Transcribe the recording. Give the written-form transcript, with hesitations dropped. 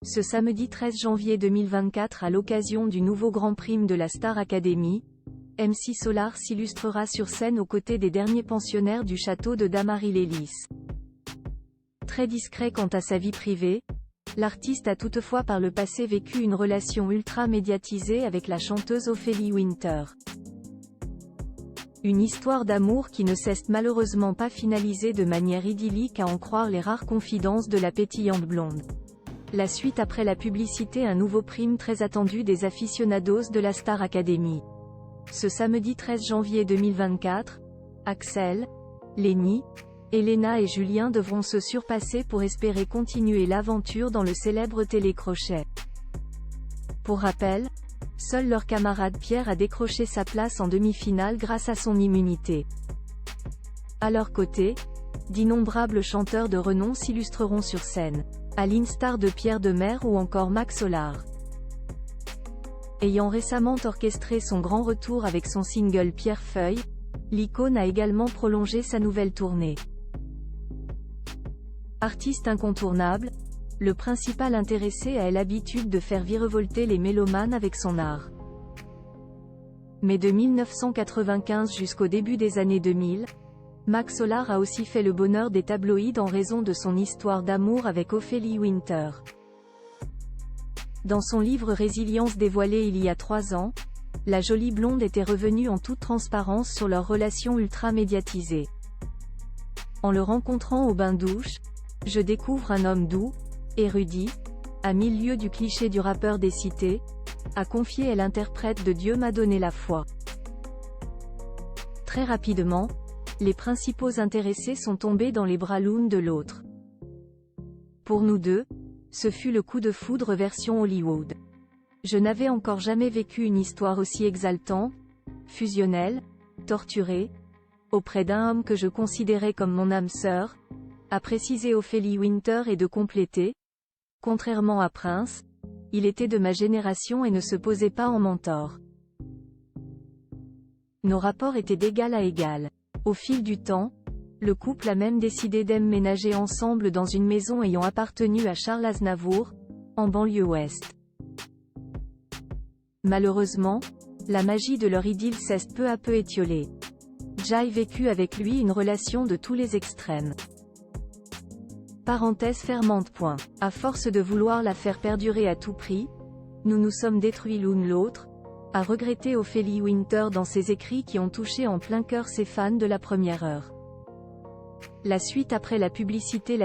Ce samedi 13 janvier 2024 à l'occasion du nouveau Grand Prix de la Star Academy, MC Solar s'illustrera sur scène aux côtés des derniers pensionnaires du château de Dammarie-les-Lys. Très discret quant à sa vie privée, l'artiste a toutefois par le passé vécu une relation ultra médiatisée avec la chanteuse Ophélie Winter. Une histoire d'amour qui ne s'est malheureusement pas finalisée de manière idyllique à en croire les rares confidences de la pétillante blonde. La suite après la publicité, un nouveau prime très attendu des aficionados de la Star Academy. Ce samedi 13 janvier 2024, Axel, Lenny, Elena et Julien devront se surpasser pour espérer continuer l'aventure dans le célèbre télécrochet. Pour rappel, seul leur camarade Pierre a décroché sa place en demi-finale grâce à son immunité. À leur côté, d'innombrables chanteurs de renom s'illustreront sur scène, à l'instar de Pierre Demers ou encore Max Solar. Ayant récemment orchestré son grand retour avec son single Pierrefeuille, l'icône a également prolongé sa nouvelle tournée. Artiste incontournable, le principal intéressé a l'habitude de faire virevolter les mélomanes avec son art. Mais de 1995 jusqu'au début des années 2000, Max Solar a aussi fait le bonheur des tabloïds en raison de son histoire d'amour avec Ophélie Winter. Dans son livre Résilience dévoilé il y a 3 ans, la jolie blonde était revenue en toute transparence sur leur relation ultra médiatisée. En le rencontrant au bain-douche, je découvre un homme doux, érudit, à 1000 lieues du cliché du rappeur des cités, a confié l'interprète de Dieu m'a donné la foi. Très rapidement, les principaux intéressés sont tombés dans les bras l'une de l'autre. Pour nous deux, ce fut le coup de foudre version Hollywood. Je n'avais encore jamais vécu une histoire aussi exaltante, fusionnelle, torturée, auprès d'un homme que je considérais comme mon âme sœur, a précisé Ophélie Winter et de compléter. Contrairement à Prince, il était de ma génération et ne se posait pas en mentor. Nos rapports étaient d'égal à égal. Au fil du temps, le couple a même décidé d'emménager ensemble dans une maison ayant appartenu à Charles Aznavour, en banlieue ouest. Malheureusement, la magie de leur idylle s'est peu à peu étiolée. J'ai vécu avec lui une relation de tous les extrêmes. Parenthèse fermante. À force de vouloir la faire perdurer à tout prix, nous nous sommes détruits l'une l'autre, a regretté Ophélie Winter dans ses écrits qui ont touché en plein cœur ses fans de la première heure. La suite après la publicité.